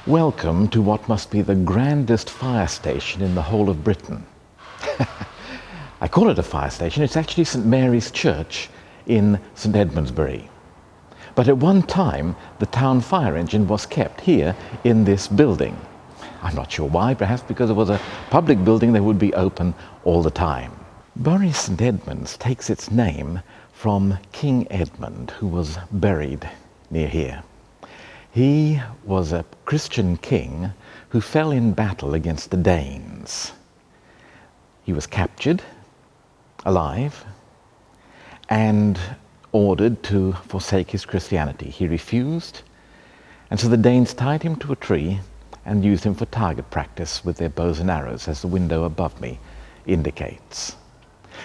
Welcome to what must be the grandest fire station in the whole of Britain. I call it a fire station. It's actually St Mary's Church in St Edmundsbury. But at one time, the town fire engine was kept here in this building. I'm not sure why, perhaps because it was a public building that would be open all the time. Bury St Edmunds takes its name from King Edmund, who was buried near here. He was a Christian king who fell in battle against the Danes. He was captured alive and ordered to forsake his Christianity. He refused, and so the Danes tied him to a tree and used him for target practice with their bows and arrows, as the window above me indicates.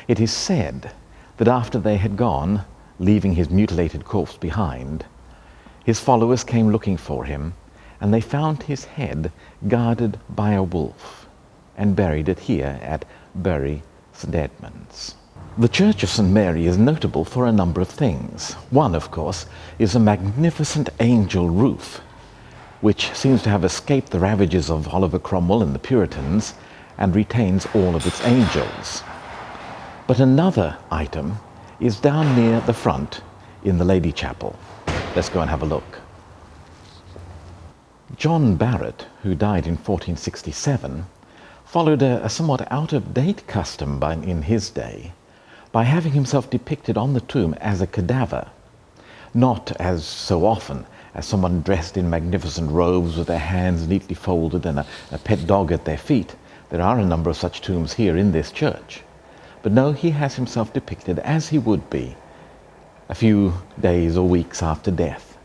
It is said that after they had gone, leaving his mutilated corpse behind, his followers came looking for him, and they found his head guarded by a wolf and buried it here at Bury St Edmunds. The Church of St Mary is notable for a number of things. One, of course, is a magnificent angel roof, which seems to have escaped the ravages of Oliver Cromwell and the Puritans and retains all of its angels. But another item is down near the front in the Lady Chapel. Let's go and have a look. John Barrett, who died in 1467, followed a somewhat out-of-date custom in his day by having himself depicted on the tomb as a cadaver, not, as so often, as someone dressed in magnificent robes with their hands neatly folded and a pet dog at their feet. There are a number of such tombs here in this church. But no, he has himself depicted as he would be a few days or weeks after death,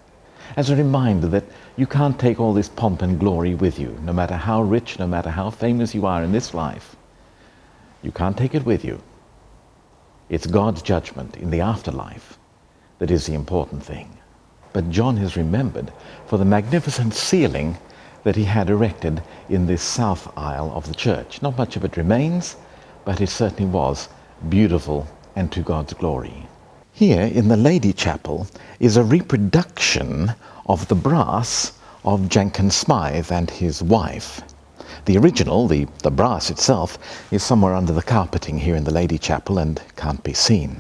as a reminder that you can't take all this pomp and glory with you, no matter how rich, no matter how famous you are in this life. You can't take it with you. It's God's judgment in the afterlife that is the important thing. But John is remembered for the magnificent ceiling that he had erected in this south aisle of the church. Not much of it remains, but it certainly was beautiful and to God's glory. Here in the Lady Chapel is a reproduction of the brass of Jenkins Smythe and his wife. The original, the brass itself, is somewhere under the carpeting here in the Lady Chapel and can't be seen.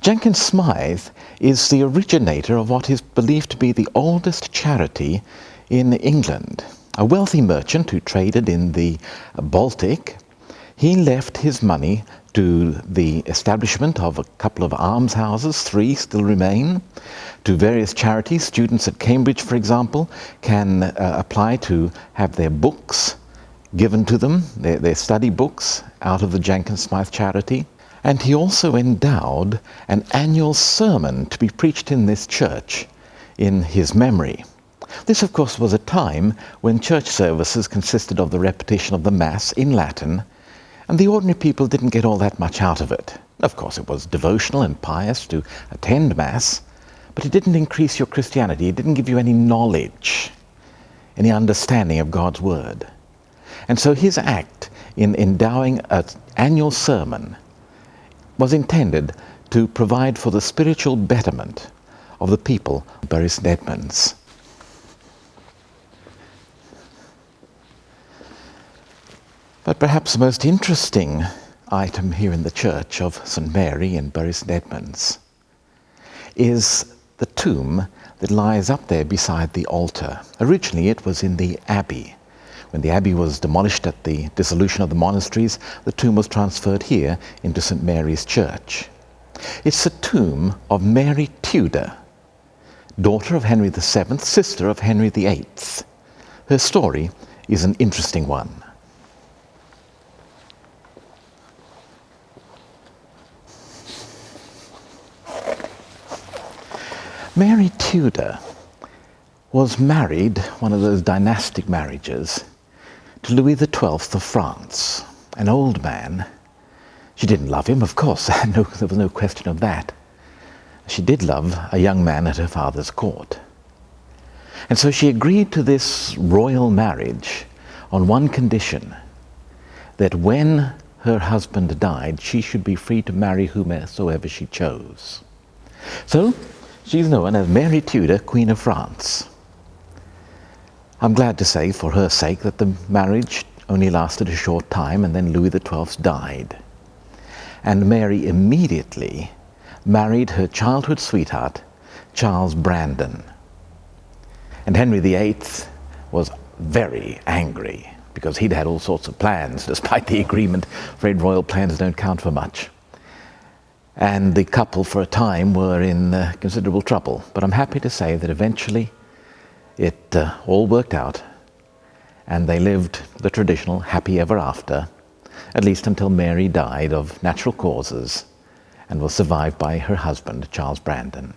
Jenkins Smythe is the originator of what is believed to be the oldest charity in England. A wealthy merchant who traded in the Baltic, he left his money to the establishment of a couple of almshouses, 3 still remain, to various charities. Students at Cambridge, for example, can apply to have their books given to them, their study books, out of the Jenkins Smythe charity. And he also endowed an annual sermon to be preached in this church in his memory. This, of course, was a time when church services consisted of the repetition of the Mass in Latin, and the ordinary people didn't get all that much out of it. Of course, it was devotional and pious to attend Mass, but it didn't increase your Christianity. It didn't give you any knowledge, any understanding of God's Word. And so his act in endowing an annual sermon was intended to provide for the spiritual betterment of the people of Bury St Edmunds. But perhaps the most interesting item here in the church of St Mary in Bury St Edmunds is the tomb that lies up there beside the altar. Originally it was in the abbey. When the abbey was demolished at the dissolution of the monasteries, the tomb was transferred here into St Mary's Church. It's the tomb of Mary Tudor, daughter of Henry VII, sister of Henry VIII. Her story is an interesting one. Mary Tudor was married, one of those dynastic marriages, to Louis XII of France, an old man. She didn't love him, of course, there was no question of that. She did love a young man at her father's court. And so she agreed to this royal marriage on one condition, that when her husband died, she should be free to marry whomsoever she chose. So she's known as Mary Tudor, Queen of France. I'm glad to say, for her sake, that the marriage only lasted a short time, and then Louis XII died. And Mary immediately married her childhood sweetheart, Charles Brandon. And Henry VIII was very angry, because he'd had all sorts of plans, despite the agreement. Afraid royal plans don't count for much. And the couple, for a time, were in considerable trouble. But I'm happy to say that eventually it all worked out, and they lived the traditional happy ever after, at least until Mary died of natural causes and was survived by her husband, Charles Brandon.